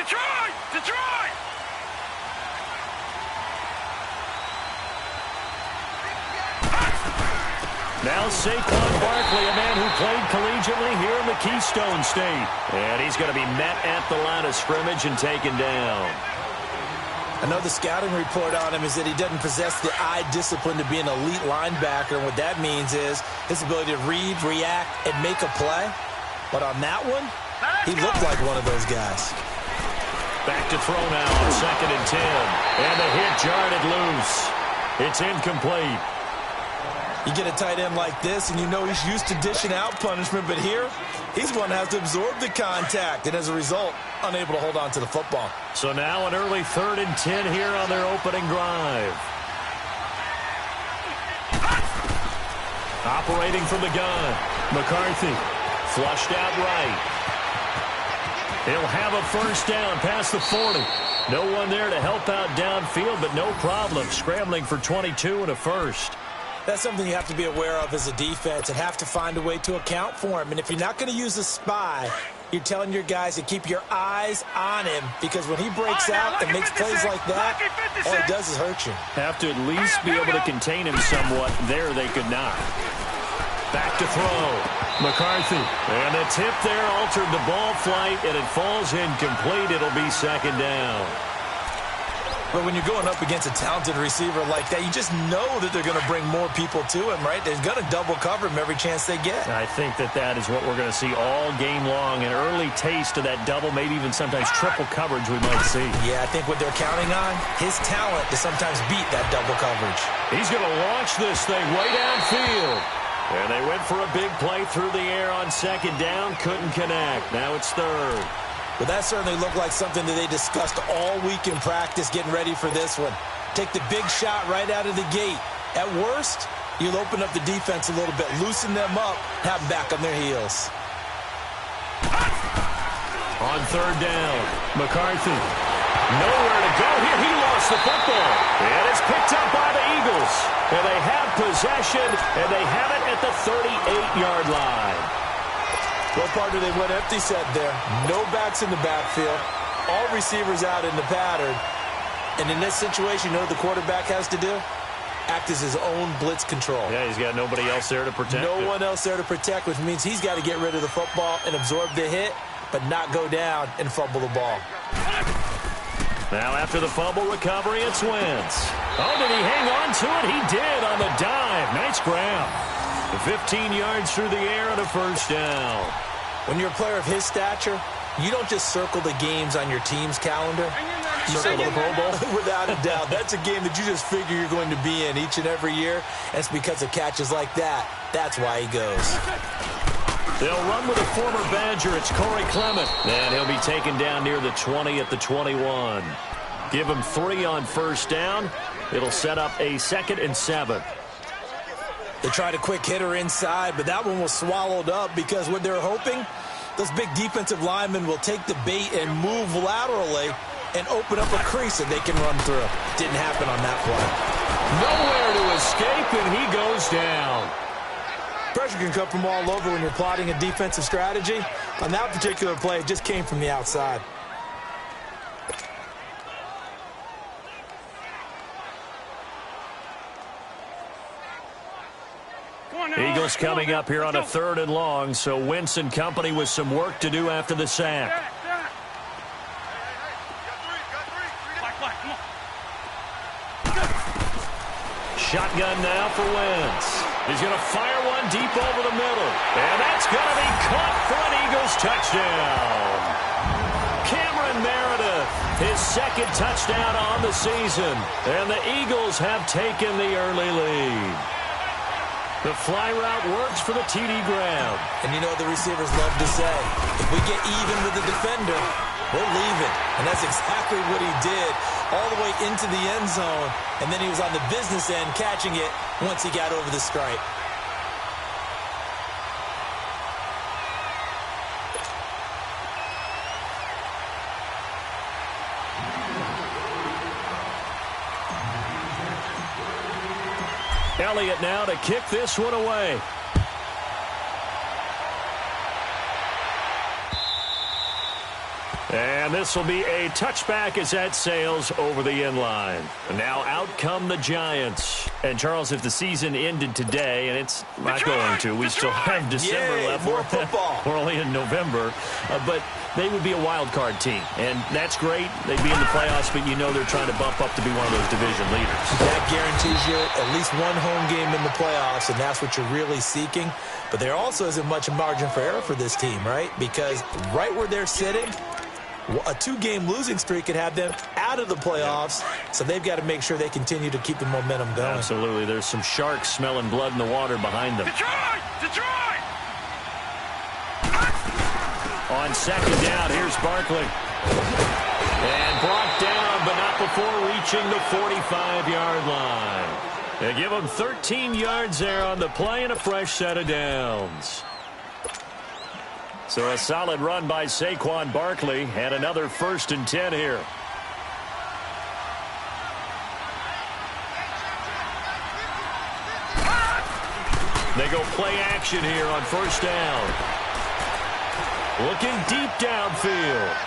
Detroit! Detroit! Now Saquon Barkley, a man who played collegiately here in the Keystone State. And he's going to be met at the line of scrimmage and taken down. I know the scouting report on him is that he doesn't possess the eye discipline to be an elite linebacker. And what that means is his ability to read, react, and make a play. But on that one, he looked like one of those guys. Back to throw now on 2nd and 10. And the hit jarred it loose. It's incomplete. You get a tight end like this, and you know he's used to dishing out punishment. But here, he's one that has to absorb the contact. And as a result, unable to hold on to the football. So now an early 3rd and 10 here on their opening drive. Operating from the gun. McCarthy flushed out right. He'll have a first down past the 40. No one there to help out downfield, but no problem. Scrambling for 22 and a first. That's something you have to be aware of as a defense and have to find a way to account for him. And if you're not going to use a spy, you're telling your guys to keep your eyes on him, because when he breaks out and makes plays like that, all he does is hurt you. Have to at least be able to contain him somewhat. There they could not. Back to throw. McCarthy. And the tip there altered the ball flight, and it falls incomplete. It'll be 2nd down. But when you're going up against a talented receiver like that, you just know that they're going to bring more people to him, right? They're going to double cover him every chance they get. I think that is what we're going to see all game long. An early taste of that double, maybe even sometimes triple coverage we might see. Yeah, I think what they're counting on, his talent to sometimes beat that double coverage. He's going to launch this thing way downfield. And they went for a big play through the air on 2nd down. Couldn't connect. Now it's 3rd. Well, that certainly looked like something that they discussed all week in practice, getting ready for this one. Take the big shot right out of the gate. At worst, you'll open up the defense a little bit, loosen them up, have them back on their heels. On 3rd down, McCarthy. Nowhere to go here. He lost the football. And it's picked up by the Eagles. And they have possession, and they have it at the 38-yard line. Well, partner, they went empty set there. No backs in the backfield. All receivers out in the pattern. And in this situation, you know what the quarterback has to do? Act as his own blitz control. Yeah, he's got nobody else there to protect No one else there to protect, which means he's got to get rid of the football and absorb the hit, but not go down and fumble the ball. Now after the fumble recovery, it's Wentz. Oh, did he hang on to it? He did on the dive. Nice grab. 15 yards through the air and a first down. When you're a player of his stature, you don't just circle the games on your team's calendar. You circle the Pro Bowl? Without a doubt. That's a game that you just figure you're going to be in each and every year. And it's because of catches like that. That's why he goes. They'll run with a former Badger. It's Corey Clement. And he'll be taken down near the 20 at the 21. Give him 3 on first down. It'll set up a 2nd and 7. They tried a quick hitter inside, but that one was swallowed up because what they're hoping, those big defensive linemen will take the bait and move laterally and open up a crease that they can run through. Didn't happen on that play. Nowhere to escape, and he goes down. Pressure can come from all over when you're plotting a defensive strategy. On that particular play, it just came from the outside. Eagles coming up here on a 3rd and long, so Wentz and company with some work to do after the sack. Shotgun now for Wentz. He's going to fire one deep over the middle. And that's going to be caught for an Eagles touchdown. Cameron Meredith, his 2nd touchdown on the season. And the Eagles have taken the early lead. The fly route works for the TD grab. And you know the receivers love to say, if we get even with the defender, we'll leave it. And that's exactly what he did, all the way into the end zone. And then he was on the business end catching it once he got over the stripe. Elliott now to kick this one away. And this will be a touchback as that sails over the end line. And now out come the Giants. And, Charles, if the season ended today, and it's not going to, we still have December left. More football. We're only in November. But they would be a wild card team. And that's great. They'd be in the playoffs, but you know they're trying to bump up to be one of those division leaders. That guarantees you at least one home game in the playoffs, and that's what you're really seeking. But there also isn't much margin for error for this team, right? Because right where they're sitting, a 2-game losing streak could have them out of the playoffs, so they've got to make sure they continue to keep the momentum going. Absolutely. There's some sharks smelling blood in the water behind them. Detroit! On second down, here's Barkley. And brought down, but not before reaching the 45-yard line. They give him 13 yards there on the play and a fresh set of downs. So a solid run by Saquon Barkley and another 1st and 10 here. They go play action here on 1st down. Looking deep downfield.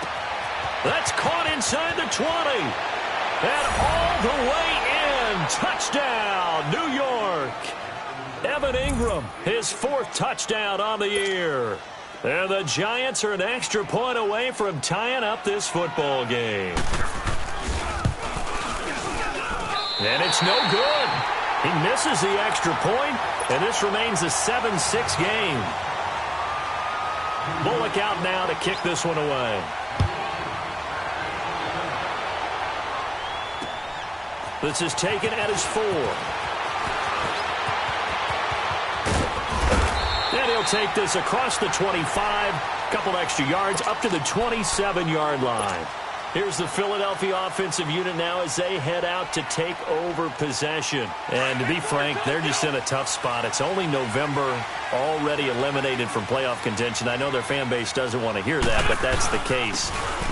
That's caught inside the 20. And all the way in. Touchdown, New York. Evan Ingram, his 4th touchdown on the year. And the Giants are an extra point away from tying up this football game. And it's no good. He misses the extra point, and this remains a 7-6 game. Bullock out now to kick this one away. This is taken at his 4. And he'll take this across the 25, couple extra yards, up to the 27-yard line. Here's the Philadelphia offensive unit now as they head out to take over possession. And to be frank, they're just in a tough spot. It's only November, already eliminated from playoff contention. I know their fan base doesn't want to hear that, but that's the case.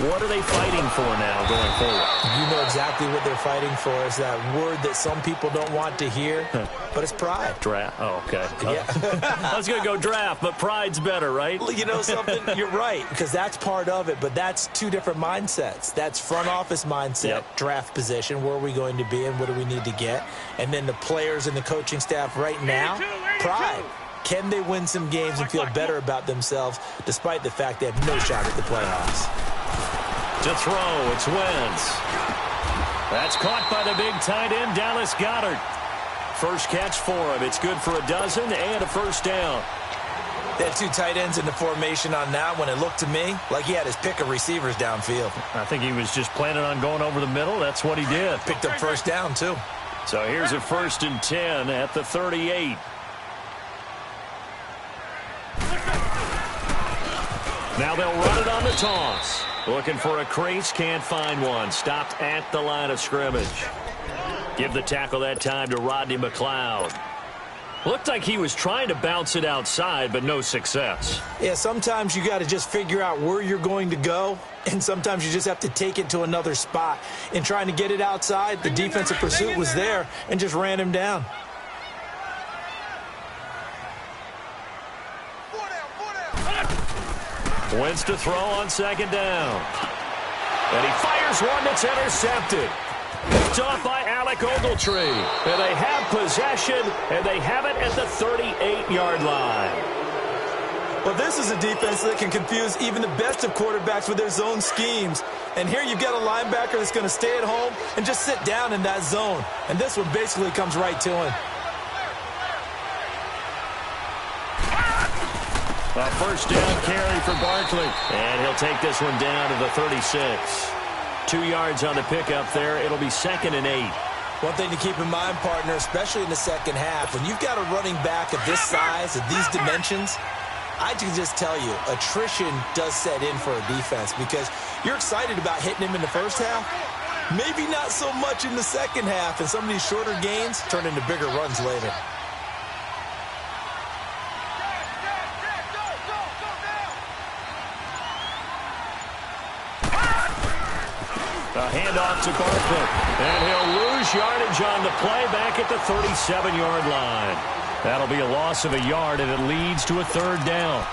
What are they fighting for now going forward? You know exactly what they're fighting for. Is that word that some people don't want to hear, but it's pride. Draft. Oh, okay. Yeah. I was going to go draft, but pride's better, right? You know something? You're right, because that's part of it, but that's 2 different mindsets. That's front office mindset, draft position, where are we going to be and what do we need to get? And then the players and the coaching staff right now, pride. Can they win some games and feel better about themselves despite the fact they have no shot at the playoffs? To throw, it's Wentz. That's caught by the big tight end, Dallas Goedert. First catch for him. It's good for a dozen and a 1st down. They had 2 tight ends in the formation on that one. It looked to me like he had his pick of receivers downfield. I think he was just planning on going over the middle. That's what he did. Picked up 1st down, too. So here's a 1st and 10 at the 38. Now they'll run it on the toss. Looking for a crease, can't find one. Stopped at the line of scrimmage. Give the tackle that time to Rodney McLeod. Looked like he was trying to bounce it outside, but no success. Yeah, sometimes you got to just figure out where you're going to go, and sometimes you just have to take it to another spot. In trying to get it outside, the defensive pursuit was there and just ran him down. Wentz to throw on 2nd down. And he fires one that's intercepted. Picked off by Alec Ogletree. And they have possession, and they have it at the 38-yard line. Well, this is a defense that can confuse even the best of quarterbacks with their zone schemes. And here you've got a linebacker that's going to stay at home and just sit down in that zone. And this one basically comes right to him. A 1st down carry for Barkley. And he'll take this one down to the 36. 2 yards on the pickup there. It'll be 2nd and 8. One thing to keep in mind, partner, especially in the second half, when you've got a running back of this size, of these dimensions, I can just tell you, attrition does set in for a defense because you're excited about hitting him in the first half. Maybe not so much in the second half, and some of these shorter gains turn into bigger runs later. A handoff to Barkley. And he'll lose yardage on the play back at the 37-yard line. That'll be a loss of a yard, and it leads to a 3rd down.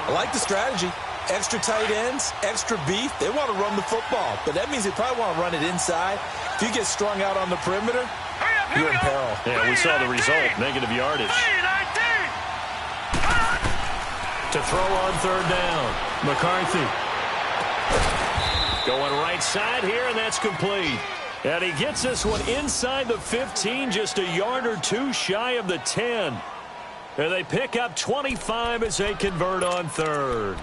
I like the strategy. Extra tight ends, extra beef, they want to run the football. But that means they probably want to run it inside. If you get strung out on the perimeter, you're in peril. Yeah, we saw the result, negative yardage. To throw on third down, McCarthy. Going right side here, and that's complete. And he gets this one inside the 15, just a yard or two shy of the 10. And they pick up 25 as they convert on third.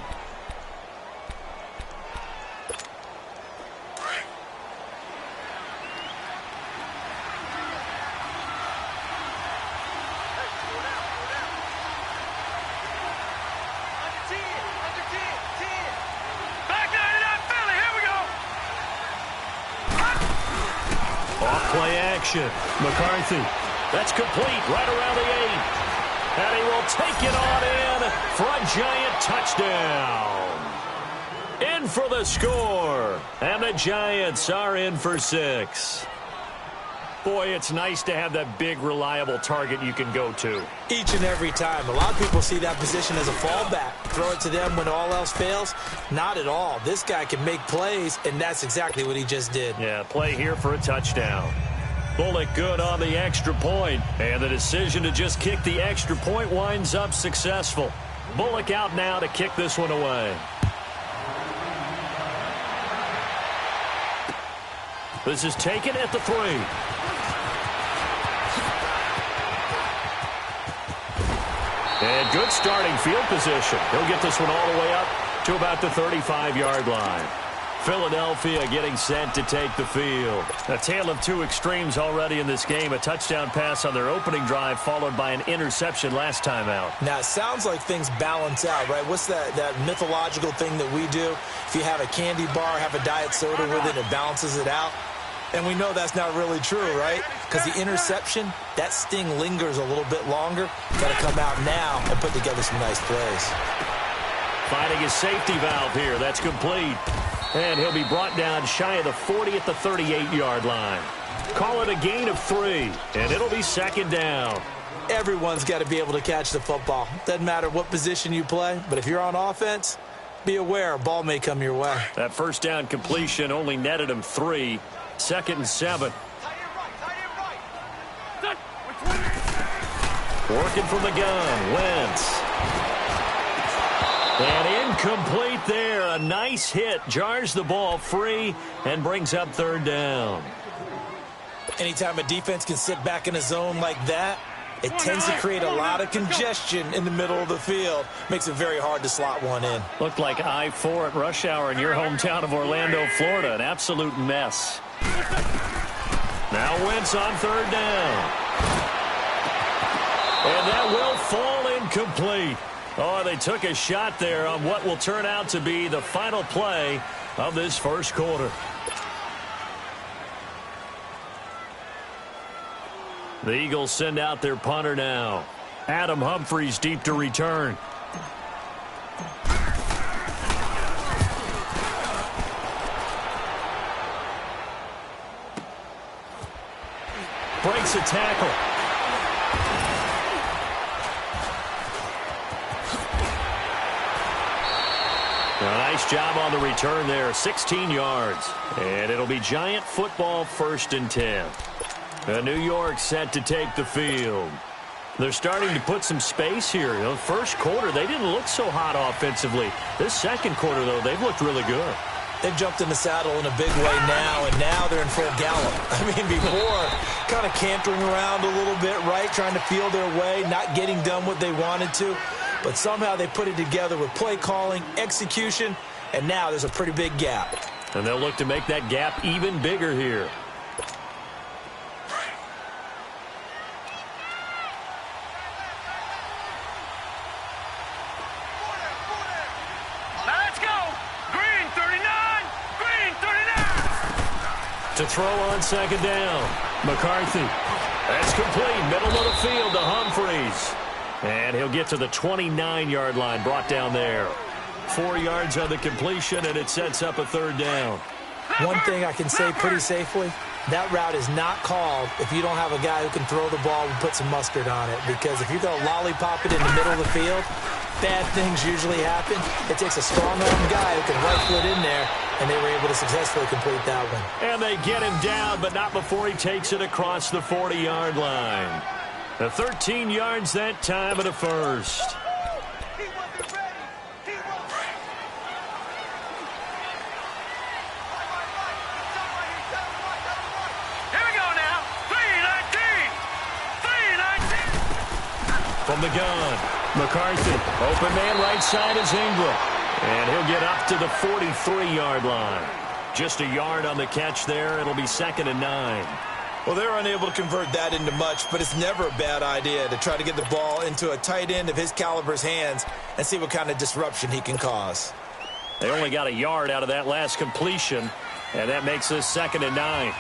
Play action. McCarthy. That's complete right around the 8. And he will take it on in for a giant touchdown. In for the score. And the Giants are in for 6. Boy, it's nice to have that big, reliable target you can go to. Each and every time. A lot of people see that position as a fallback. Throw it to them when all else fails. Not at all. This guy can make plays, and that's exactly what he just did. Yeah, play here for a touchdown. Bullock good on the extra point, and the decision to just kick the extra point winds up successful. Bullock out now to kick this one away. This is taken at the 3. And good starting field position. He'll get this one all the way up to about the 35-yard line. Philadelphia getting set to take the field. A tale of two extremes already in this game. A touchdown pass on their opening drive followed by an interception last time out. Now, it sounds like things balance out, right? What's that mythological thing that we do? If you have a candy bar, have a diet soda with it, it balances it out. And we know that's not really true, right? Because the interception, that sting lingers a little bit longer. Got to come out now and put together some nice plays. Finding his safety valve here. That's complete. And he'll be brought down shy of the 40 at the 38-yard line. Call it a gain of 3, and it'll be second down. Everyone's got to be able to catch the football. Doesn't matter what position you play, but if you're on offense, be aware a ball may come your way. That first down completion only netted him 3. 2nd and 7. Working from the gun, Wentz. And incomplete there. A nice hit. Jars the ball free and brings up third down. Anytime a defense can sit back in a zone like that, it tends to create a lot of congestion in the middle of the field. Makes it very hard to slot one in. Looked like I-4 at rush hour in your hometown of Orlando, Florida. An absolute mess. Now Wentz on third down. And that will fall incomplete. Oh, they took a shot there on what will turn out to be the final play of this first quarter. The Eagles send out their punter now. Adam Humphries deep to return. Breaks a tackle. Nice job on the return there. 16 yards. And it'll be Giant football 1st and 10. New York set to take the field. They're starting to put some space here. The first quarter, they didn't look so hot offensively. This second quarter, though, they've looked really good. They've jumped in the saddle in a big way now, and now they're in full gallop. I mean, before, kind of cantering around a little bit, right, trying to feel their way, not getting done what they wanted to. But somehow they put it together with play calling, execution, and now there's a pretty big gap. And they'll look to make that gap even bigger here. To throw on second down. McCarthy. That's complete. Middle of the field to Humphries. And he'll get to the 29-yard line, brought down there. 4 yards on the completion, and it sets up a third down. One thing I can say pretty safely, that route is not called if you don't have a guy who can throw the ball and put some mustard on it. Because if you're going to lollipop it in the middle of the field, bad things usually happen. It takes a strong-armed guy who can right foot in there, and they were able to successfully complete that one. And they get him down, but not before he takes it across the 40-yard line. The 13 yards that time of the first. From the gun, McCarthy. Open man right side is Ingram. And he'll get up to the 43-yard line. Just a yard on the catch there. It'll be 2nd and 9. Well, they're unable to convert that into much, but it's never a bad idea to try to get the ball into a tight end of his caliber's hands and see what kind of disruption he can cause. They only got a yard out of that last completion, and that makes this 2nd and 9.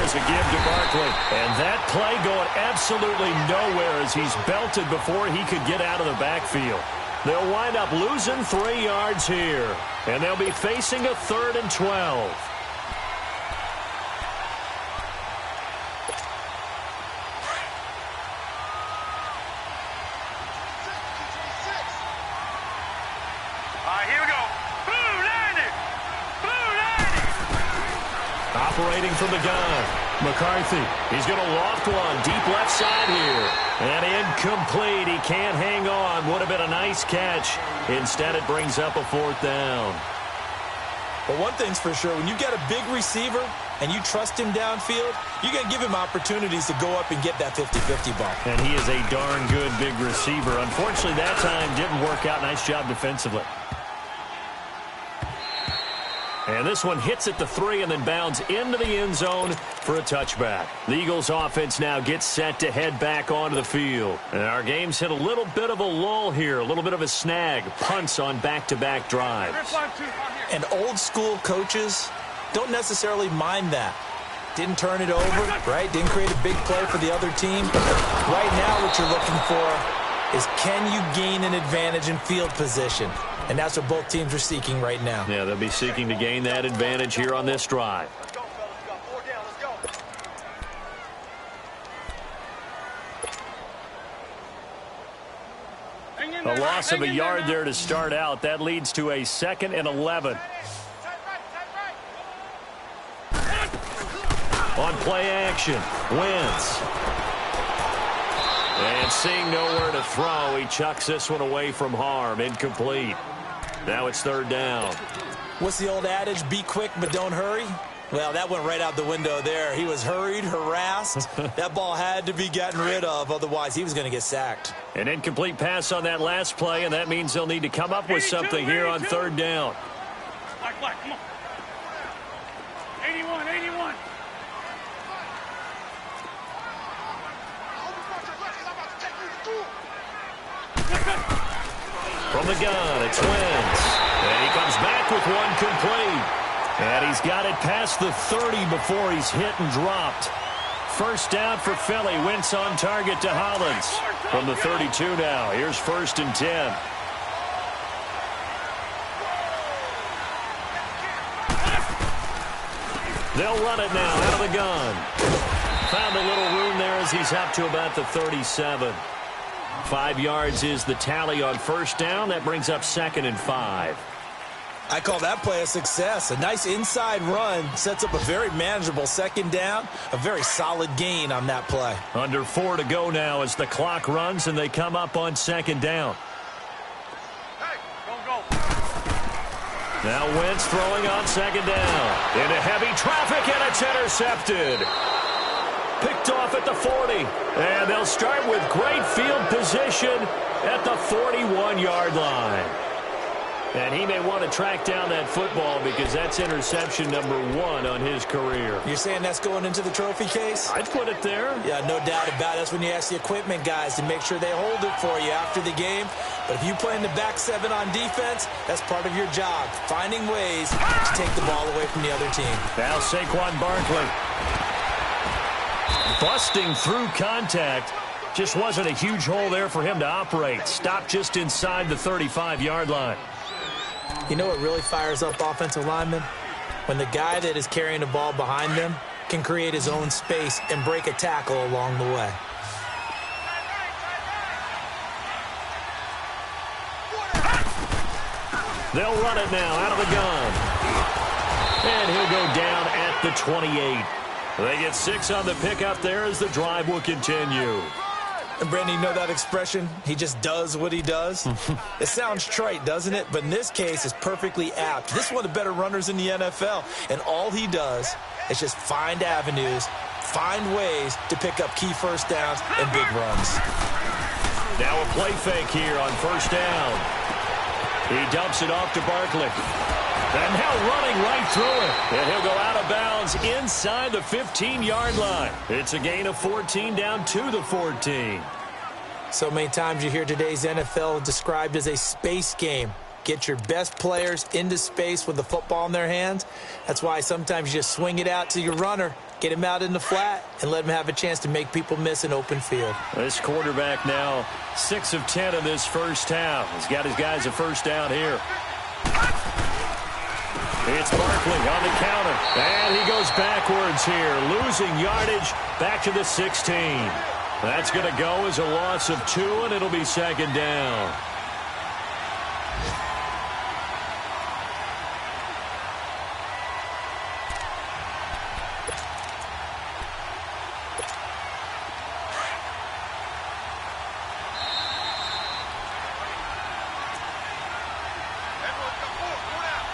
A give to Barkley. And that play going absolutely nowhere as he's belted before he could get out of the backfield. They'll wind up losing 3 yards here. And they'll be facing a 3rd and 12. Here we go. Blue 90. Blue 90. Operating from the gun. McCarthy, he's going to loft one deep left side here. And incomplete. He can't hang on. Would have been a nice catch. Instead, it brings up a 4th down. But one thing's for sure, when you get a big receiver and you trust him downfield, you're going to give him opportunities to go up and get that 50-50 ball. And he is a darn good big receiver. Unfortunately, that time didn't work out. Nice job defensively. And this one hits at the 3 and then bounds into the end zone for a touchback. The Eagles offense now gets set to head back onto the field. And our game's hit a little bit of a lull here, a little bit of a snag. Punts on back-to-back drives. And old school coaches don't necessarily mind that. Didn't turn it over, right? Didn't create a big play for the other team. Right now what you're looking for is, can you gain an advantage in field position? And that's what both teams are seeking right now. Yeah, they'll be seeking to gain that advantage here on this drive. A loss of a yard there to start out. That leads to a 2nd and 11. On play action, Wentz. And seeing nowhere to throw, he chucks this one away from harm. Incomplete. Now it's 3rd down. What's the old adage? Be quick, but don't hurry. Well, that went right out the window there. He was hurried, harassed. That ball had to be gotten rid of. Otherwise, he was going to get sacked. An incomplete pass on that last play, and that means they'll need to come up with something here on 3rd down. Black, come on. 81, 81. From the gun, it's Wentz. And he comes back with one complete. And he's got it past the 30 before he's hit and dropped. 1st down for Philly. Wentz on target to Hollins. From the 32 now. Here's 1st and 10. They'll run it now out of the gun. Found a little room there as he's up to about the 37. 5 yards is the tally on 1st down. That brings up 2nd and 5. I call that play a success. A nice inside run sets up a very manageable 2nd down. A very solid gain on that play. Under 4 to go now as the clock runs and they come up on 2nd down. Hey, go. Now Wentz throwing on 2nd down. Into heavy traffic and it's intercepted. Picked off at the 40. And they'll start with great field position at the 41-yard line. And he may want to track down that football because that's interception number 1 on his career. You're saying that's going into the trophy case? I'd put it there. Yeah, no doubt about it. That's when you ask the equipment guys to make sure they hold it for you after the game. But if you play in the back 7 on defense, that's part of your job, finding ways to take the ball away from the other team. Now Saquon Barkley. Busting through contact. Just wasn't a huge hole there for him to operate. Stopped just inside the 35-yard line. You know what really fires up offensive linemen? When the guy that is carrying the ball behind them can create his own space and break a tackle along the way. They'll run it now out of the gun. And he'll go down at the 28. They get 6 on the pickup there as the drive will continue. And, Brandon, you know that expression? He just does what he does? It sounds trite, doesn't it? But in this case, it's perfectly apt. This is one of the better runners in the NFL. And all he does is just find avenues, find ways to pick up key first downs and big runs. Now a play fake here on first down. He dumps it off to Barkley. And now running right through it. And he'll go out of bounds inside the 15-yard line. It's a gain of 14 down to the 14. So many times you hear today's NFL described as a space game. Get your best players into space with the football in their hands. That's why sometimes you just swing it out to your runner, get him out in the flat, and let him have a chance to make people miss an open field. This quarterback now 6 of 10 in this first half. He's got his guys a first down here. It's Barkley on the counter. And he goes backwards here, losing yardage back to the 16. That's going to go as a loss of 2, and it'll be second down.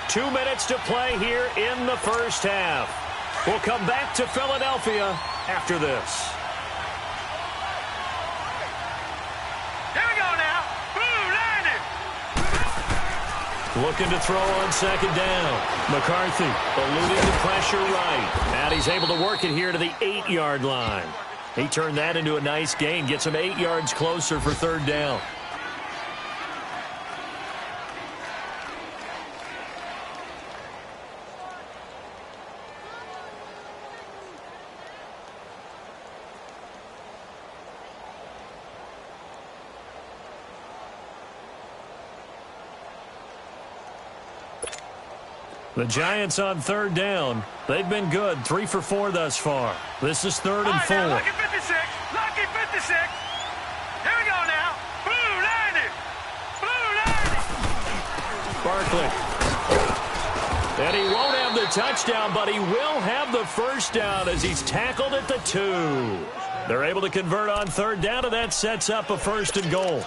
Two minutes to play here in the first half. We'll come back to Philadelphia after this. Here we go now. Boom, landed. Looking to throw on second down. McCarthy eluding the pressure right. And he's able to work it here to the 8-yard line. He turned that into a nice gain. Gets him 8 yards closer for third down. The Giants on third down. They've been good, 3 for 4 thus far. This is 3rd and 4. Lucky 56. Lucky 56. Here we go now. Blue landed. Blue landed. Barkley. And he won't have the touchdown, but he will have the first down as he's tackled at the 2. They're able to convert on third down, and that sets up a 1st and goal.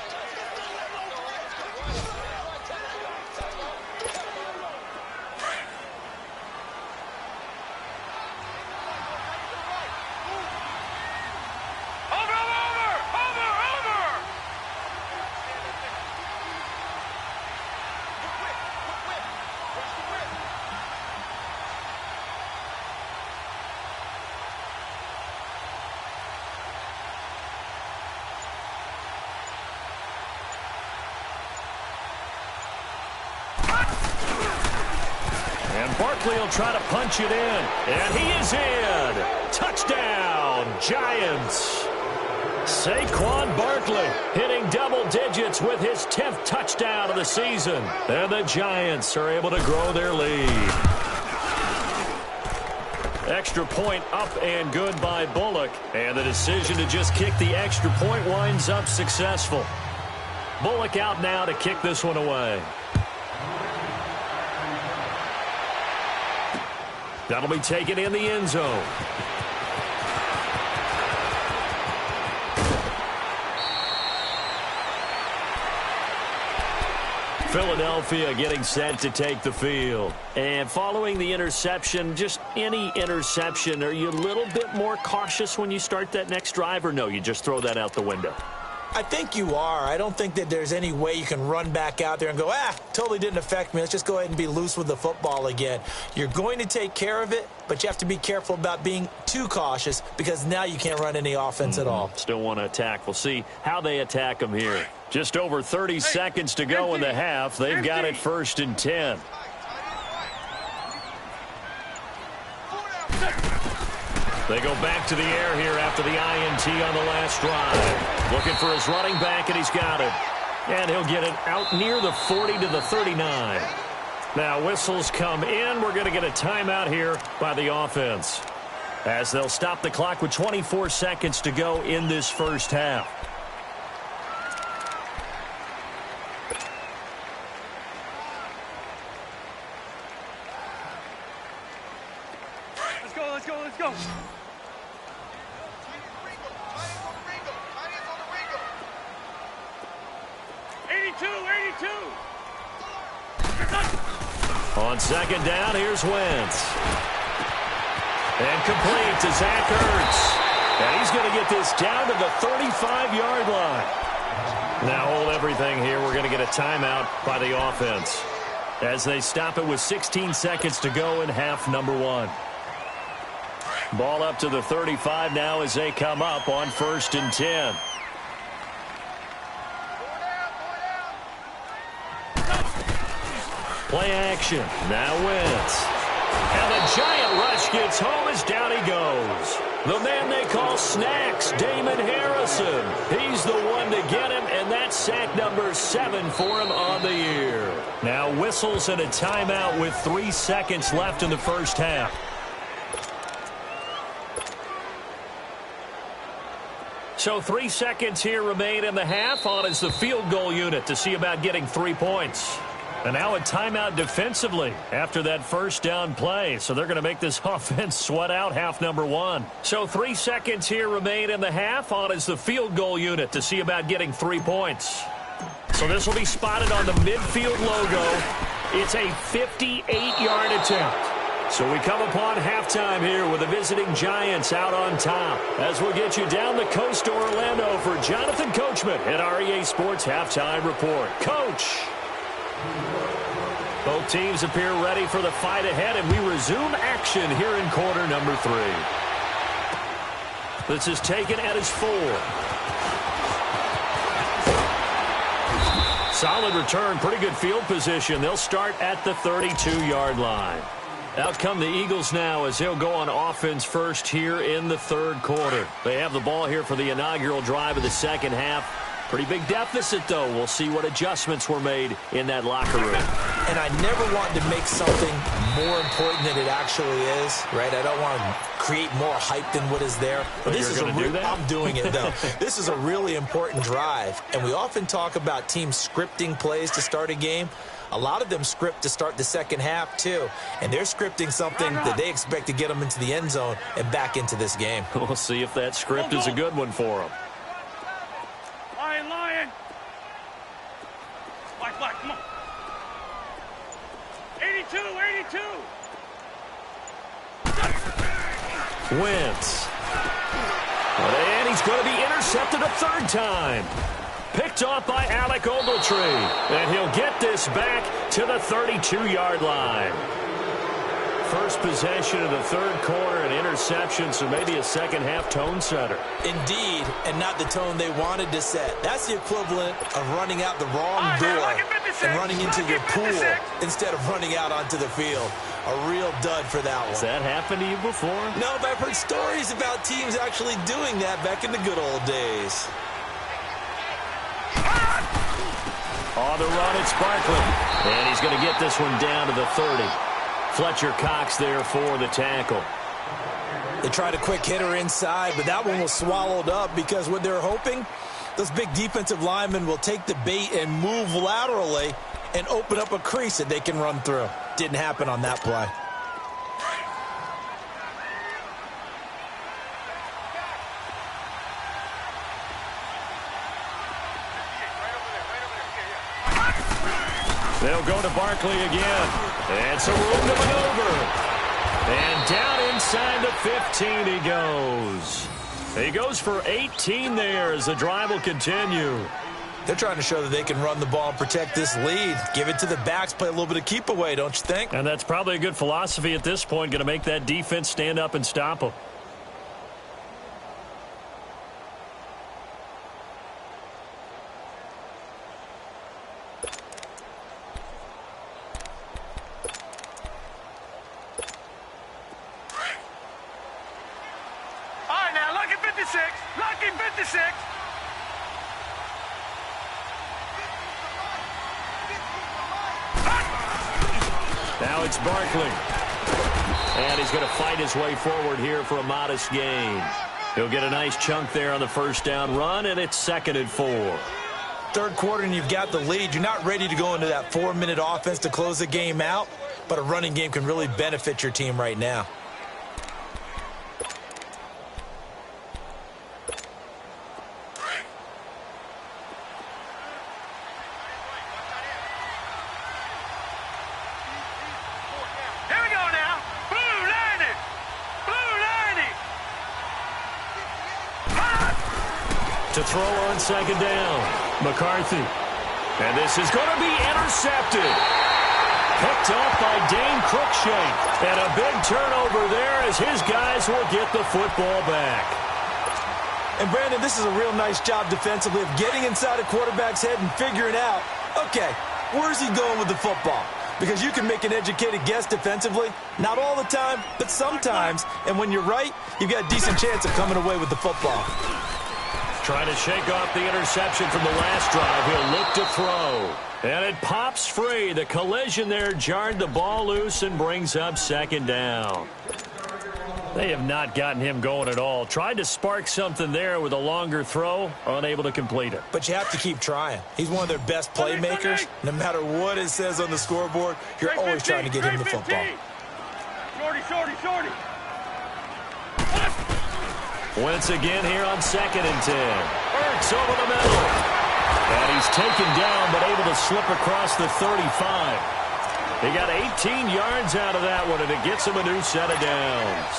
Barkley will try to punch it in, and he is in. Touchdown, Giants. Saquon Barkley hitting double digits with his 10th touchdown of the season. And the Giants are able to grow their lead. Extra point up and good by Bullock. And the decision to just kick the extra point winds up successful. Bullock out now to kick this one away. That'll be taken in the end zone. Philadelphia getting set to take the field. And following the interception, just any interception, are you a little bit more cautious when you start that next drive, or no, you just throw that out the window? I think you are. I don't think that there's any way you can run back out there and go, totally didn't affect me. Let's just go ahead and be loose with the football again. You're going to take care of it, but you have to be careful about being too cautious because now you can't run any offense at all. Still want to attack. We'll see how they attack them here. Just over 30 seconds to go in the half. They've got it 1st and 10. They go back to the air here after the INT on the last drive. Looking for his running back, and he's got it. And he'll get it out near the 40 to the 39. Now whistles come in. We're going to get a timeout here by the offense. as they'll stop the clock with 24 seconds to go in this first half. Let's go, let's go, let's go. 82, 82. On second down, here's Wentz. And complete to Zach Ertz. And he's going to get this down to the 35-yard line. Now hold everything here. We're going to get a timeout by the offense as they stop it with 16 seconds to go in half number one. Ball up to the 35 now as they come up on 1st and 10. Play action. Now Wentz. And the giant rush gets home as down he goes. The man they call Snacks, Damon Harrison. He's the one to get him, and that's sack number 7 for him on the year. Now whistles and a timeout with 3 seconds left in the first half. So 3 seconds here remain in the half. On is the field goal unit to see about getting 3 points. And now a timeout defensively after that first down play. So they're going to make this offense sweat out half number one. So 3 seconds here remain in the half. On is the field goal unit to see about getting 3 points. So this will be spotted on the midfield logo. It's a 58-yard attempt. So we come upon halftime here with the visiting Giants out on top. As we'll get you down the coast to Orlando for Jonathan Coachman at REA Sports Halftime Report. Coach. Both teams appear ready for the fight ahead, and we resume action here in quarter number 3. This is taken at his 4. Solid return, pretty good field position. They'll start at the 32-yard line. Out come the Eagles now as they'll go on offense first here in the third quarter. They have the ball here for the inaugural drive of the second half. Pretty big deficit, though. We'll see what adjustments were made in that locker room. And I never want to make something more important than it actually is, right? I don't want to create more hype than what is there. But this is I'm doing it, though. This is a really important drive. And we often talk about teams scripting plays to start a game. A lot of them script to start the second half, too. And they're scripting something that they expect to get them into the end zone and back into this game. We'll see if that script is a good one for them. Lion. Black, come on. 82, 82. Wentz. And he's going to be intercepted a third time. Picked off by Alec Ogletree. And he'll get this back to the 32-yard line. First possession of the third quarter, an interception, so maybe a second-half tone setter. Indeed, and not the tone they wanted to set. That's the equivalent of running out the wrong door and running into your pool instead of running out onto the field. A real dud for that one. Has that happened to you before? No, but I've heard stories about teams actually doing that back in the good old days. On the run, it's Barkley. And he's going to get this one down to the 30. Fletcher Cox there for the tackle. They tried a quick hitter inside, but that one was swallowed up because what they're hoping, those big defensive linemen will take the bait and move laterally and open up a crease that they can run through. Didn't happen on that play. They'll go to Barkley again. And some room to maneuver. And down inside the 15 he goes. He goes for 18 there as the drive will continue. They're trying to show that they can run the ball and protect this lead. Give it to the backs, play a little bit of keep away, don't you think? And that's probably a good philosophy at this point, going to make that defense stand up and stop them. All right, now, lucky 56. Lucky 56. Now it's Barkley. And he's going to fight his way forward here for a modest gain. He'll get a nice chunk there on the first down run, and it's 2nd and 4. Third quarter and you've got the lead. You're not ready to go into that 4-minute offense to close the game out, but a running game can really benefit your team right now. Here we go now. Blue landing. Blue landing. To throw on 2nd down. McCarthy. And this is going to be intercepted. Picked up by Dane Cruikshank. And a big turnover there as his guys will get the football back. And, Brandon, this is a real nice job defensively of getting inside a quarterback's head and figuring out, okay, where's he going with the football? Because you can make an educated guess defensively. Not all the time, but sometimes. And when you're right, you've got a decent chance of coming away with the football. Trying to shake off the interception from the last drive. He'll look to throw. And it pops free. The collision there jarred the ball loose and brings up 2nd down. They have not gotten him going at all. Tried to spark something there with a longer throw. Unable to complete it. But you have to keep trying. He's one of their best playmakers. No matter what it says on the scoreboard, you're always trying to get him the football. Shorty, shorty, shorty. Wentz again here on 2nd and 10. Ertz over the middle. And he's taken down, but able to slip across the 35. He got 18 yards out of that one, and it gets him a new set of downs.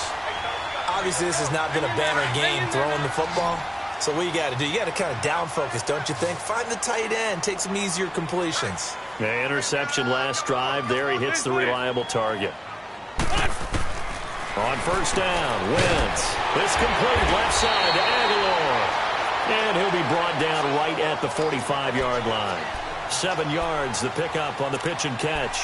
Obviously, this has not been a banner game throwing the football. So what you got to do, you got to kind of down focus, don't you think? Find the tight end, take some easier completions. The interception last drive. There he hits the reliable target. On 1st down, Wentz. It's complete left side to Aguilar. And he'll be brought down right at the 45-yard line. 7 yards, the pickup on the pitch and catch.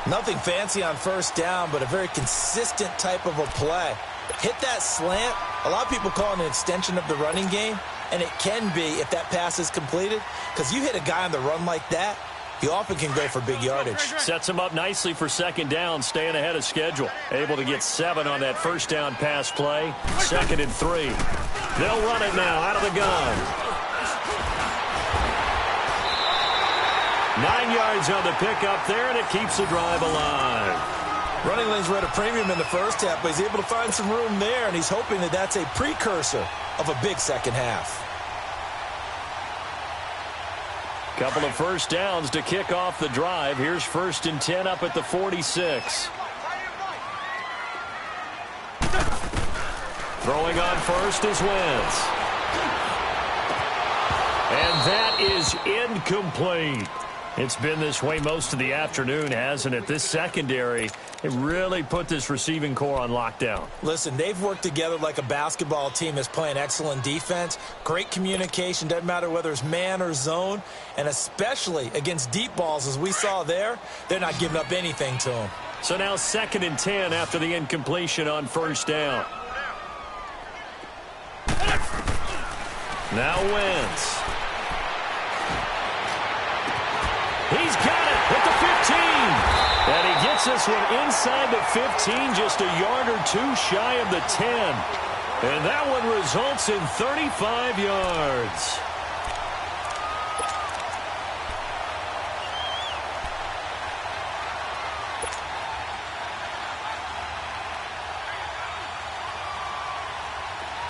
Nothing fancy on 1st down, but a very consistent type of a play. Hit that slant. A lot of people call it an extension of the running game, and it can be if that pass is completed, because you hit a guy on the run like that, you often can go for big yardage. Sets him up nicely for 2nd down, staying ahead of schedule. Able to get 7 on that 1st down pass play. 2nd and 3. They'll run it now out of the gun. 9 yards on the pickup there, and it keeps the drive alive. Running lanes were at a premium in the first half, but he's able to find some room there, and he's hoping that that's a precursor of a big second half. Couple of 1st downs to kick off the drive. Here's 1st and 10 up at the 46. Throwing on 1st is Wentz. And that is incomplete. It's been this way most of the afternoon, hasn't it? This secondary, it really put this receiving core on lockdown. Listen, they've worked together like a basketball team that's playing excellent defense. Great communication, doesn't matter whether it's man or zone. And especially against deep balls, as we saw there, they're not giving up anything to them. So now 2nd and 10 after the incompletion on 1st down. Now Wentz. He's got it at the 15. And he gets this one inside the 15, just a yard or 2 shy of the 10. And that one results in 35 yards.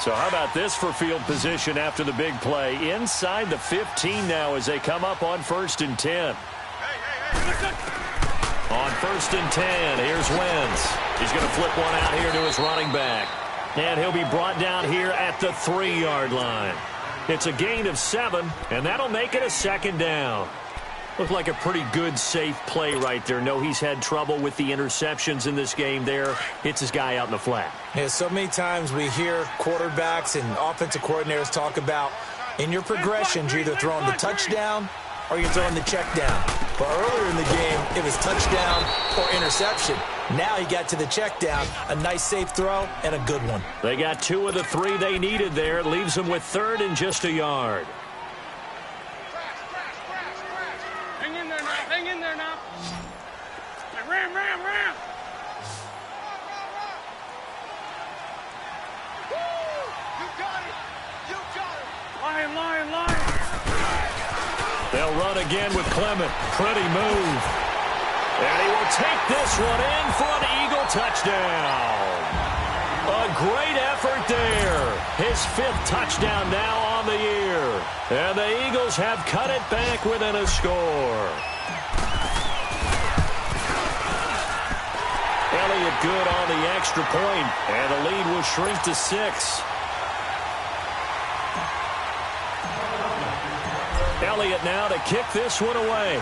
So how about this for field position after the big play? Inside the 15 now as they come up on 1st and 10. On 1st and 10, here's Wentz. He's going to flip one out here to his running back. And he'll be brought down here at the 3-yard line. It's a gain of 7, and that'll make it a 2nd down. Looked like a pretty good, safe play right there. No, he's had trouble with the interceptions in this game there. Hits his guy out in the flat. Yeah, so many times we hear quarterbacks and offensive coordinators talk about in your progressions, you're either throwing the touchdown or you're throwing the check down. But earlier in the game, it was touchdown or interception. Now he got to the check down, a nice safe throw, and a good one. They got 2 of the 3 they needed there. It leaves them with 3rd and just a yard. Hang in there now. Ram. They'll run again with Clement. Pretty move. And he will take this one in for an Eagle touchdown. A great effort there. His 5th touchdown now on the year. And the Eagles have cut it back within a score. Elliott good on the extra point, and the lead will shrink to 6. Elliott now to kick this one away.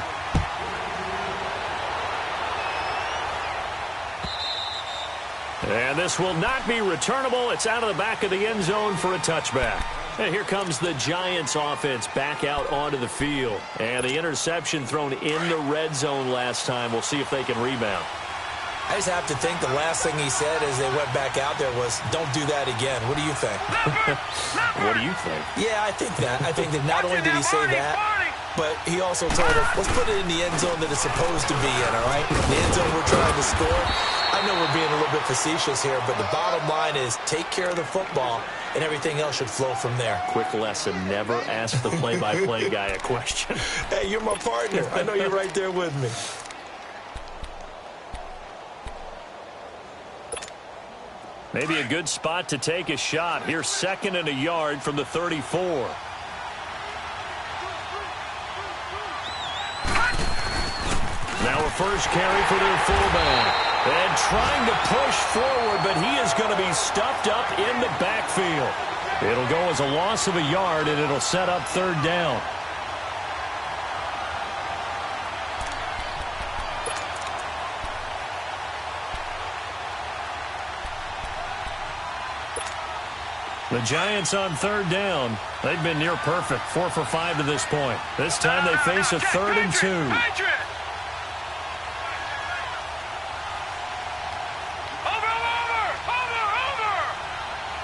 And this will not be returnable. It's out of the back of the end zone for a touchback. And here comes the Giants offense back out onto the field. And the interception thrown in the red zone last time. We'll see if they can rebound. I just have to think the last thing he said as they went back out there was, don't do that again. What do you think? What do you think? Yeah, I think that. I think that not only did he say that, but he also told us, let's put it in the end zone that it's supposed to be in, all right? The end zone we're trying to score. I know we're being a little bit facetious here, but the bottom line is take care of the football, and everything else should flow from there. Quick lesson, never ask the play-by-play guy a question. Hey, you're my partner. I know you're right there with me. Maybe a good spot to take a shot. Here's 2nd and a yard from the 34. Now a first carry for their fullback. And trying to push forward, but he is going to be stuffed up in the backfield. It'll go as a loss of a yard, and it'll set up 3rd down. The Giants on 3rd down. They've been near perfect, 4 for 5 to this point. This time they face a 3rd and 2.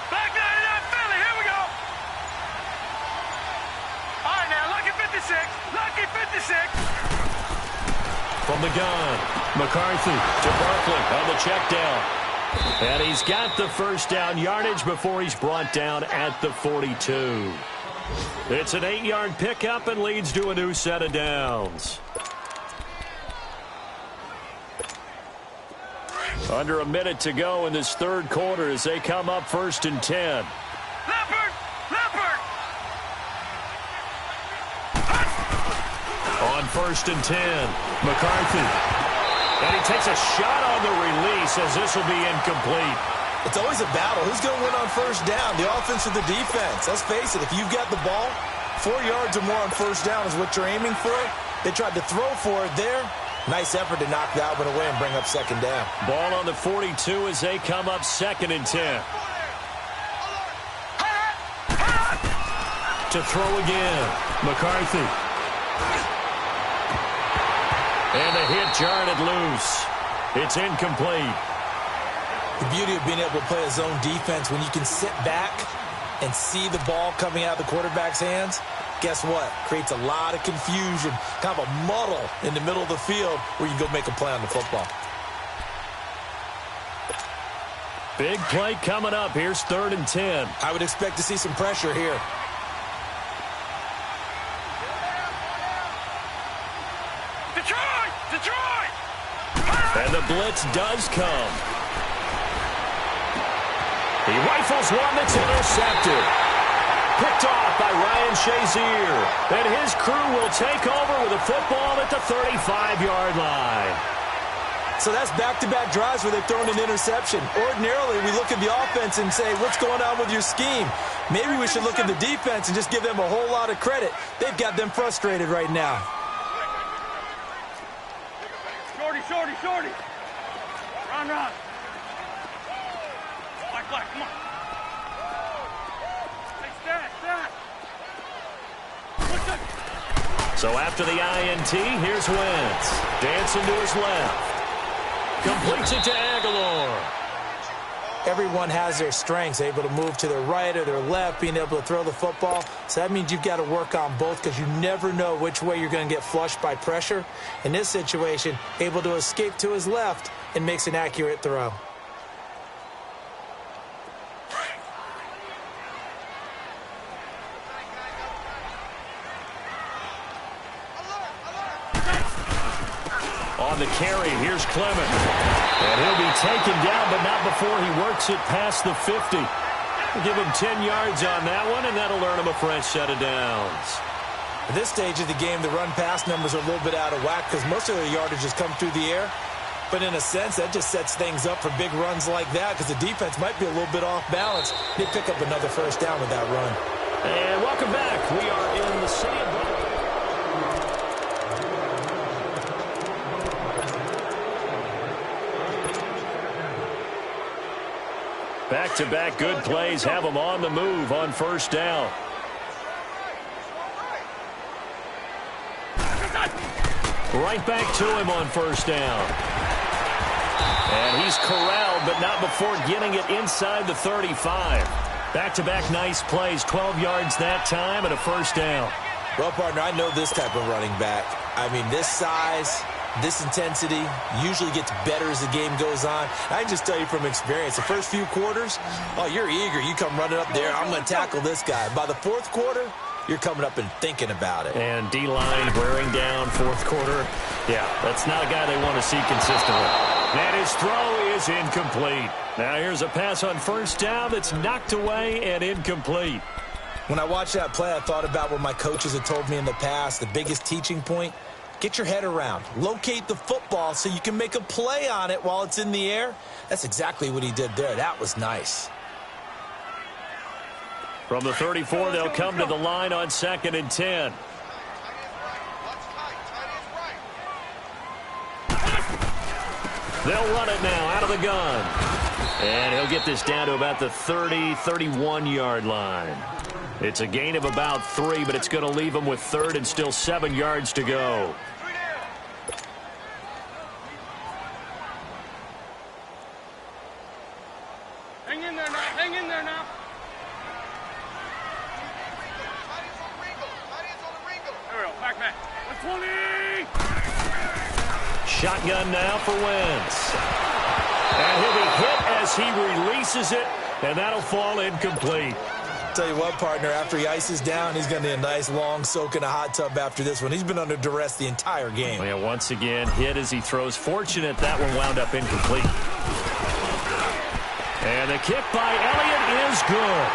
Back 99 Philly, here we go. All right, now, lucky 56. Lucky 56. From the gun, McCarthy to Barkley on the check down. And he's got the first down yardage before he's brought down at the 42. It's an 8-yard pickup and leads to a new set of downs. Under a minute to go in this 3rd quarter as they come up 1st and 10. Leopard! Leopard! On 1st and 10, McCarthy. And he takes a shot on the release as this will be incomplete. It's always a battle. Who's going to win on 1st down, the offense or the defense? Let's face it, if you've got the ball, 4 yards or more on 1st down is what you're aiming for. They tried to throw for it there. Nice effort to knock that one away and bring up 2nd down. Ball on the 42 as they come up 2nd and 10. To throw again, McCarthy. And the hit jarred it loose. It's incomplete. The beauty of being able to play a zone defense when you can sit back and see the ball coming out of the quarterback's hands, guess what? Creates a lot of confusion, kind of a muddle in the middle of the field where you can go make a play on the football. Big play coming up. Here's 3rd and 10. I would expect to see some pressure here. Detroit! And the blitz does come. He rifles one that's intercepted. Picked off by Ryan Shazier. And his crew will take over with a football at the 35-yard line. So that's back-to-back drives where they've thrown an interception. Ordinarily, we look at the offense and say, what's going on with your scheme? Maybe we should look at the defense and just give them a whole lot of credit. They've got them frustrated right now. Shorty. Run. Black, come on. Hey, stat. So after the INT, here's Wentz. Dancing to his left. Completes it to Aguilar. Everyone has their strengths, able to move to their right or their left, being able to throw the football. So that means you've got to work on both because you never know which way you're going to get flushed by pressure. In this situation, able to escape to his left and makes an accurate throw. On the carry, here's Clement. And he'll be taken down, but not before he works it past the 50. We'll give him 10 yards on that one, and that'll earn him a fresh set of downs. At this stage of the game, the run-pass numbers are a little bit out of whack because most of their yardage has come through the air. But in a sense, that just sets things up for big runs like that because the defense might be a little bit off balance. They pick up another first down with that run. And welcome back. We are in the city of Buffalo. Back-to-back good plays have them on the move on first down. Right back to him on first down. And he's corralled, but not before getting it inside the 35. Back-to-back nice plays, 12 yards that time and a first down. Well, partner, I know this type of running back. I mean, this size, this intensity usually gets better as the game goes on. I can just tell you from experience, the first few quarters, oh, you're eager. You come running up there, I'm going to tackle this guy. By the fourth quarter, you're coming up and thinking about it. And D-line wearing down fourth quarter. Yeah, that's not a guy they want to see consistently. And his throw is incomplete. Now here's a pass on first down that's knocked away and incomplete. When I watched that play, I thought about what my coaches had told me in the past. The biggest teaching point, get your head around. Locate the football so you can make a play on it while it's in the air. That's exactly what he did there. That was nice. From the 34, they'll come to the line on 2nd and 10. They'll run it now out of the gun. And he'll get this down to about the 30, 31-yard line. It's a gain of about 3, but it's going to leave him with 3rd and still 7 yards to go. Hang in there now. Hang in there now. There we go. Back man. 120. Shotgun now for Wentz. And he'll be hit as he releases it, and that'll fall incomplete. Tell you what, partner, after he ices down, he's going to need a nice long soak in a hot tub after this one. He's been under duress the entire game. Yeah, once again, hit as he throws. Fortunate that one wound up incomplete. And the kick by Elliott is good.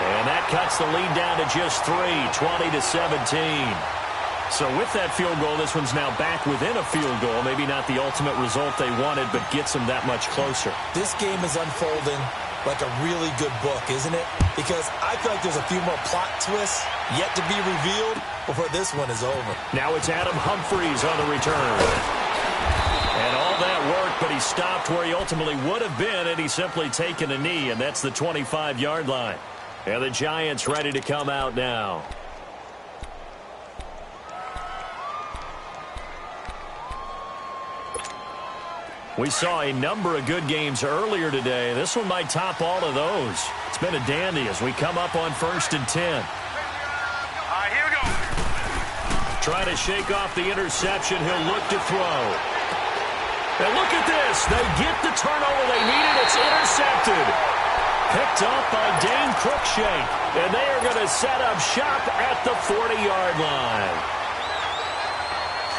And that cuts the lead down to just 3, 20-17. So with that field goal, this one's now back within a field goal. Maybe not the ultimate result they wanted, but gets them that much closer. This game is unfolding like a really good book, isn't it? Because I feel like there's a few more plot twists yet to be revealed before this one is over. Now it's Adam Humphries on the return. And all that work, but he stopped where he ultimately would have been, and he's simply taken a knee, and that's the 25-yard line. And the Giants ready to come out now. We saw a number of good games earlier today. This one might top all of those. It's been a dandy as we come up on 1st and 10. All right, here we go. Trying to shake off the interception. He'll look to throw. And look at this. They get the turnover they needed. It's intercepted. Picked off by Dane Cruikshank. And they are going to set up shop at the 40-yard line.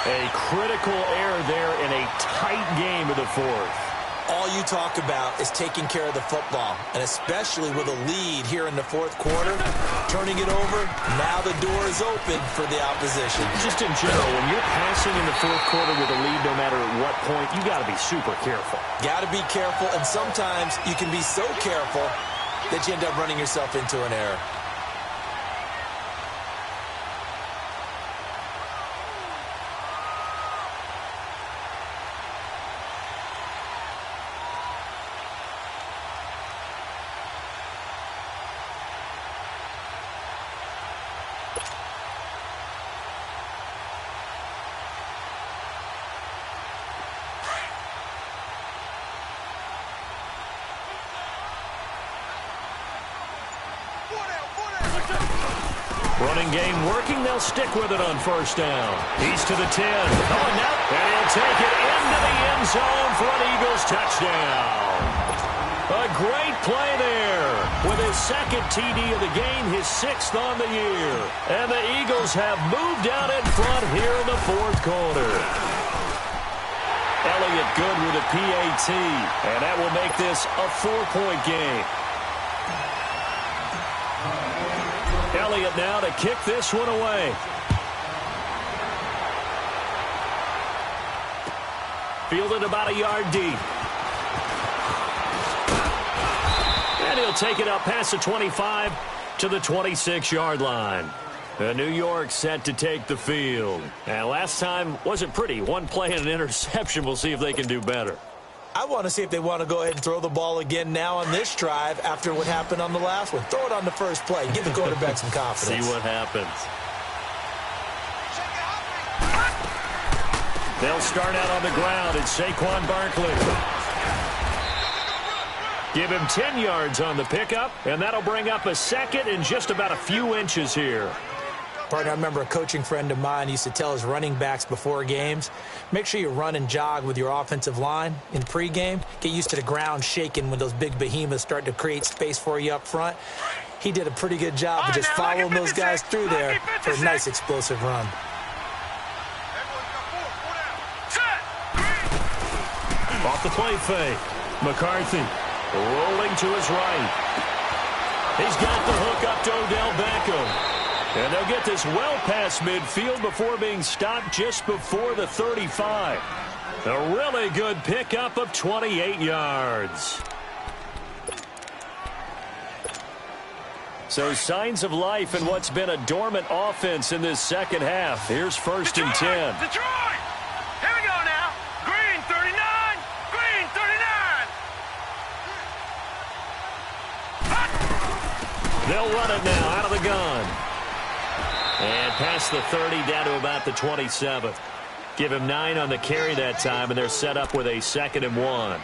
A critical error there in a tight game of the fourth. All you talk about is taking care of the football, and especially with a lead here in the fourth quarter, turning it over, now the door is open for the opposition. Just in general, when you're passing in the fourth quarter with a lead, no matter at what point, you got to be super careful. Got to be careful, and sometimes you can be so careful that you end up running yourself into an error. Running game working. They'll stick with it on first down. He's to the 10. Oh, and he'll take it into the end zone for an Eagles touchdown. A great play there with his 2nd TD of the game, his 6th on the year. And the Eagles have moved out in front here in the fourth quarter. Elliott good with a PAT, and that will make this a 4-point game. Elliott now to kick this one away. Fielded about a yard deep. And he'll take it up past the 25 to the 26-yard line. New York set to take the field. And last time wasn't pretty. One play and an interception. We'll see if they can do better. I want to see if they want to go ahead and throw the ball again now on this drive after what happened on the last one. Throw it on the first play. Give the quarterback some confidence. See what happens. They'll start out on the ground. It's Saquon Barkley. Give him 10 yards on the pickup, and that'll bring up a second and just about a few inches here. Partner, I remember a coaching friend of mine used to tell his running backs before games, make sure you run and jog with your offensive line in pregame. Get used to the ground shaking when those big behemoths start to create space for you up front. He did a pretty good job of just following those guys through there for a nice explosive run. Off the play fake. McCarthy rolling to his right. He's got the hook up to Odell Beckham. And they'll get this well past midfield before being stopped just before the 35. A really good pickup of 28 yards. So signs of life in what's been a dormant offense in this second half. Here's first and 10. Detroit! Here we go now. Green 39. Green 39. They'll run it now out of the gun. And past the 30 down to about the 27. Give him 9 on the carry that time, and they're set up with a 2nd and 1.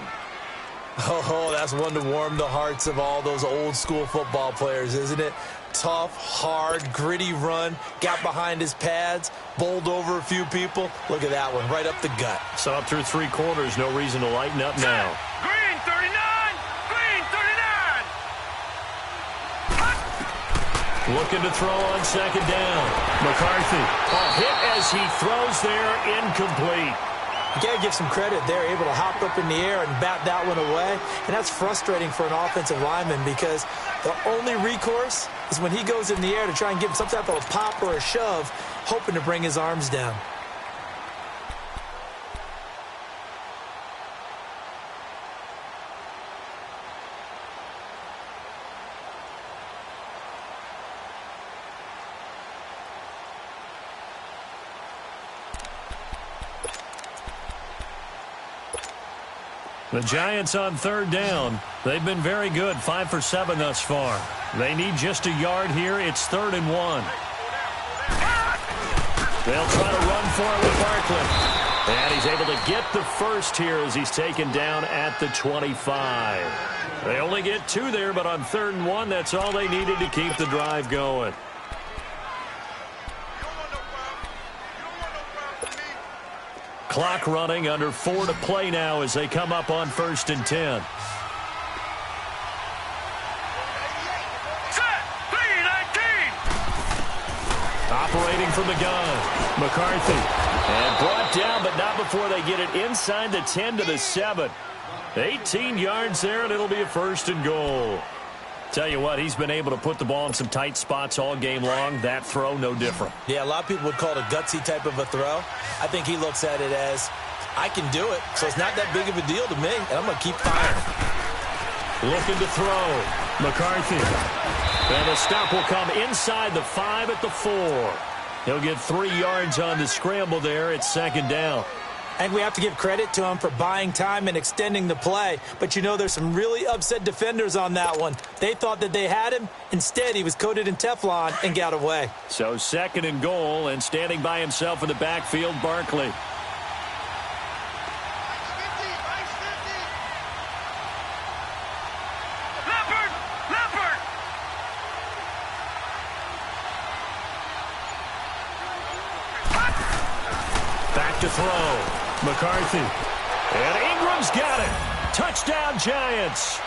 Oh, that's one to warm the hearts of all those old school football players, isn't it? Tough, hard, gritty run, got behind his pads, bowled over a few people. Look at that one, right up the gut. Saw it through 3 quarters, no reason to lighten up now. Green 39. Green 39. Looking to throw on 2nd down. McCarthy, a hit as he throws there, incomplete. You got to give some credit. They're able to hop up in the air and bat that one away. And that's frustrating for an offensive lineman because the only recourse is when he goes in the air to try and give him some type of a pop or a shove, hoping to bring his arms down. The Giants on 3rd down. They've been very good, 5 for 7 thus far. They need just a yard here. It's 3rd and 1. They'll try to run for it with Barkley. And he's able to get the first here as he's taken down at the 25. They only get 2 there, but on 3rd and 1, that's all they needed to keep the drive going. Clock running, under 4 to play now as they come up on 1st and 10. Set. 3-19. Operating from the gun. McCarthy. And brought down, but not before they get it inside the 10 to the 7. 18 yards there, and it'll be a 1st and goal. Tell you what, he's been able to put the ball in some tight spots all game long. That throw, no different. Yeah, a lot of people would call it a gutsy type of a throw. I think he looks at it as, I can do it, so it's not that big of a deal to me, and I'm going to keep firing. Looking to throw. McCarthy. And the stop will come inside the 5 at the 4. He'll get 3 yards on the scramble there. It's 2nd down. And we have to give credit to him for buying time and extending the play. But, you know, there's some really upset defenders on that one. They thought that they had him. Instead, he was coated in Teflon and got away. So 2nd and goal, and standing by himself in the backfield, Barkley. Leopard. Back to throw. McCarthy. And Ingram's got it. Touchdown, Giants.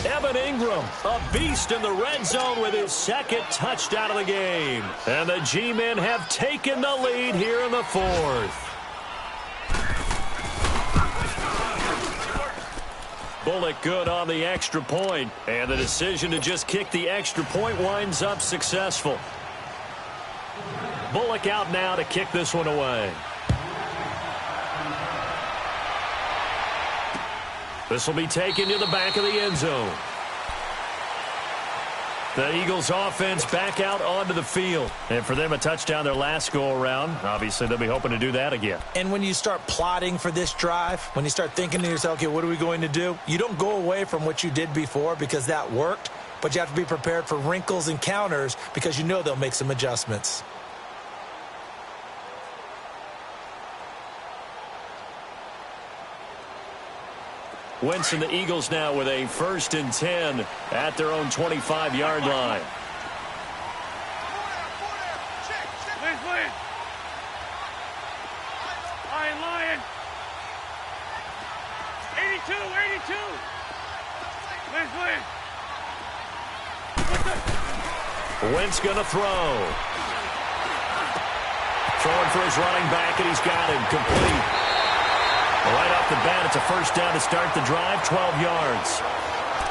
Evan Ingram, a beast in the red zone with his 2nd touchdown of the game. And the G-men have taken the lead here in the 4th. Bullock good on the extra point, and the decision to just kick the extra point winds up successful. Bullock out now to kick this one away. This will be taken to the back of the end zone. The Eagles offense back out onto the field. And for them, a touchdown their last go-around. Obviously, they'll be hoping to do that again. And when you start plotting for this drive, when you start thinking to yourself, okay, what are we going to do? You don't go away from what you did before because that worked, but you have to be prepared for wrinkles and counters because you know they'll make some adjustments. Wentz and the Eagles now with a 1st and 10 at their own 25-yard line. Lion. 82. Wentz going to throw. Throwing for his running back, and he's got him complete. Right off the bat, it's a 1st down to start the drive, 12 yards.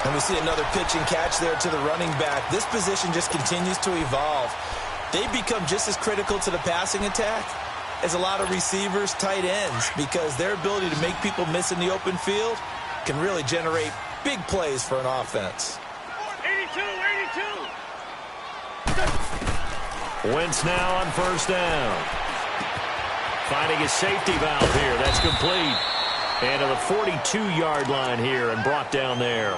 And we see another pitch and catch there to the running back. This position just continues to evolve. They become just as critical to the passing attack as a lot of receivers, tight ends, because their ability to make people miss in the open field can really generate big plays for an offense. 82. Wentz now on 1st down. Finding his safety valve here. That's complete. And to the 42-yard line here and brought down there.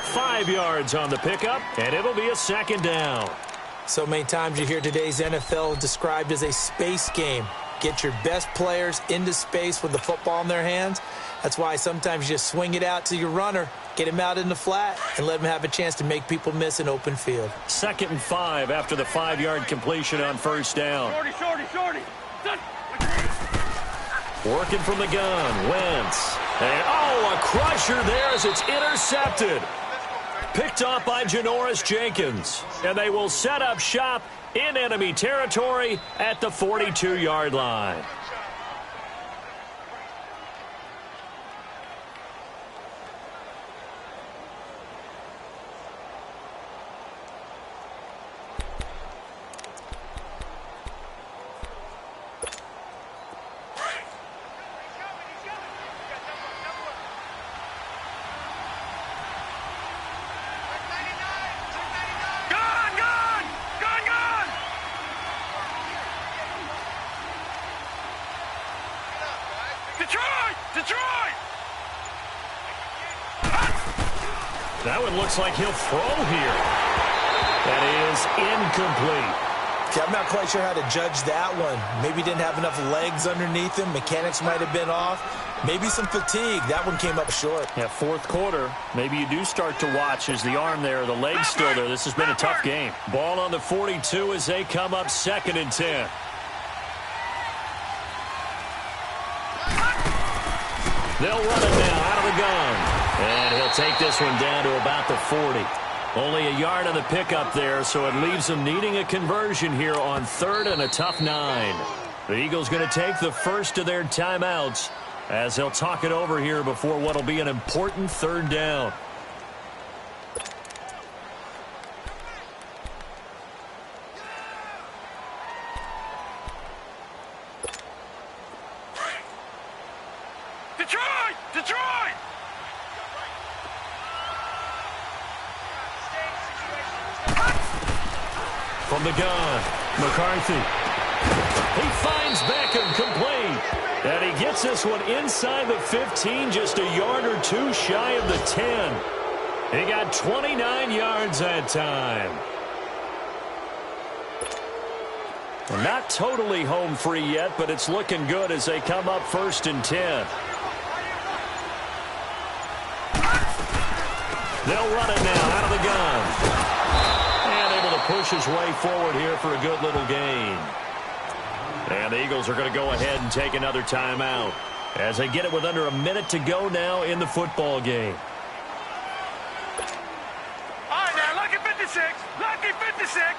5 yards on the pickup, and it'll be a 2nd down. So many times you hear today's NFL described as a space game. Get your best players into space with the football in their hands. That's why sometimes you just swing it out to your runner, get him out in the flat, and let him have a chance to make people miss an open field. 2nd and 5 after the 5-yard completion on 1st down. Shorty. Working from the gun, Wentz. And, a crusher there as it's intercepted. Picked off by Janoris Jenkins. And they will set up shop in enemy territory at the 42-yard line. Detroit! That one looks like he'll throw here. That is incomplete. Okay, I'm not quite sure how to judge that one. Maybe didn't have enough legs underneath him. Mechanics might have been off. Maybe some fatigue. That one came up short. Yeah, 4th quarter. Maybe you do start to watch as the arm there, the leg's still there. This has been a tough game. Ball on the 42 as they come up 2nd and 10. They'll run it now out of the gun. And he'll take this one down to about the 40. Only a yard on the pickup there, so it leaves them needing a conversion here on 3rd and a tough 9. The Eagles going to take the first of their timeouts as they'll talk it over here before what will be an important 3rd down. Detroit! From the gun, McCarthy. He finds Beckham complete. And he gets this one inside the 15, just a yard or two shy of the 10. He got 29 yards that time. Well, not totally home free yet, but it's looking good as they come up 1st and 10. They'll run it now out of the gun. And able to push his way forward here for a good little gain. And the Eagles are going to go ahead and take another timeout as they get it with under a minute to go now in the football game. All right, now, lucky 56. Lucky 56.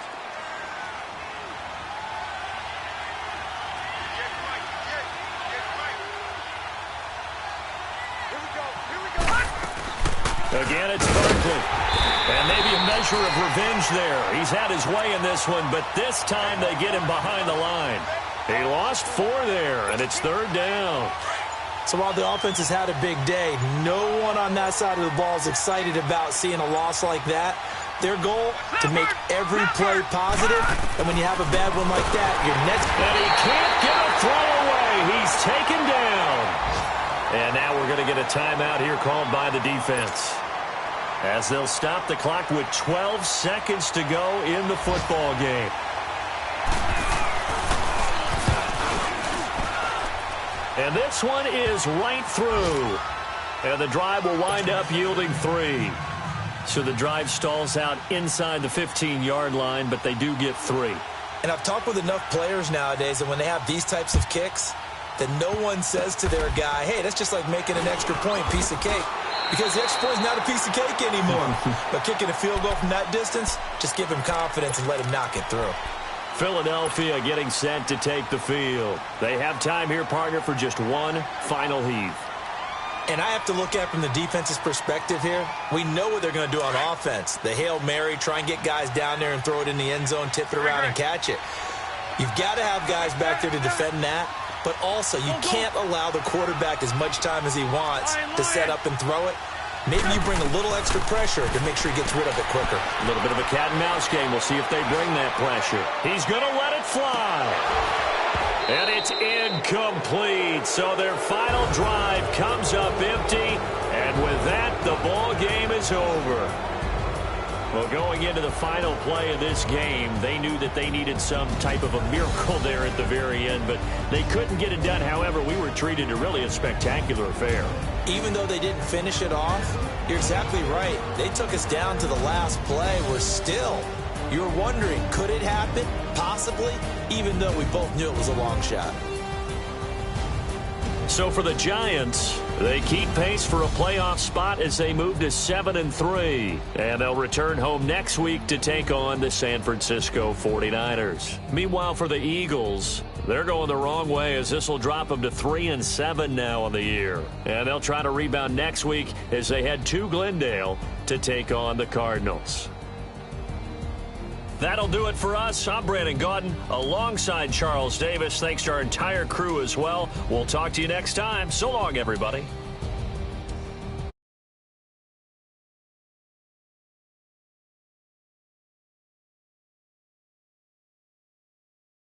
Again, it's Barkley. And maybe a measure of revenge there. He's had his way in this one, but this time they get him behind the line. He lost 4 there, and it's 3rd down. So while the offense has had a big day, no one on that side of the ball is excited about seeing a loss like that. Their goal, to make every play positive, and when you have a bad one like that, your next... And he can't get a throw away. He's taken down. And now we're going to get a timeout here called by the defense, as they'll stop the clock with 12 seconds to go in the football game. And this one is right through. And the drive will wind up yielding 3. So the drive stalls out inside the 15-yard line, but they do get 3. And I've talked with enough players nowadays that when they have these types of kicks, that no one says to their guy, hey, that's just like making an extra point, piece of cake. Because the extra point is not a piece of cake anymore. But kicking a field goal from that distance, just give him confidence and let him knock it through. Philadelphia getting set to take the field. They have time here, partner, for just one final heave. And I have to look at it from the defense's perspective here. We know what they're going to do on offense. The Hail Mary, try and get guys down there and throw it in the end zone, tip it around and catch it. You've got to have guys back there to defend that. But also, you can't allow the quarterback as much time as he wants to set up and throw it. Maybe you bring a little extra pressure to make sure he gets rid of it quicker. A little bit of a cat and mouse game. We'll see if they bring that pressure. He's going to let it fly. And it's incomplete. So their final drive comes up empty. And with that, the ball game is over. Well, going into the final play of this game, they knew that they needed some type of a miracle there at the very end, but they couldn't get it done. However, we were treated to really a spectacular affair. Even though they didn't finish it off, you're exactly right. They took us down to the last play. We're still, you're wondering, could it happen? Possibly, even though we both knew it was a long shot. So for the Giants, they keep pace for a playoff spot as they move to 7-3. And they'll return home next week to take on the San Francisco 49ers. Meanwhile, for the Eagles, they're going the wrong way as this will drop them to 3-7 now on the year. And they'll try to rebound next week as they head to Glendale to take on the Cardinals. That'll do it for us. I'm Brandon Gaudin alongside Charles Davis. Thanks to our entire crew as well. We'll talk to you next time. So long, everybody.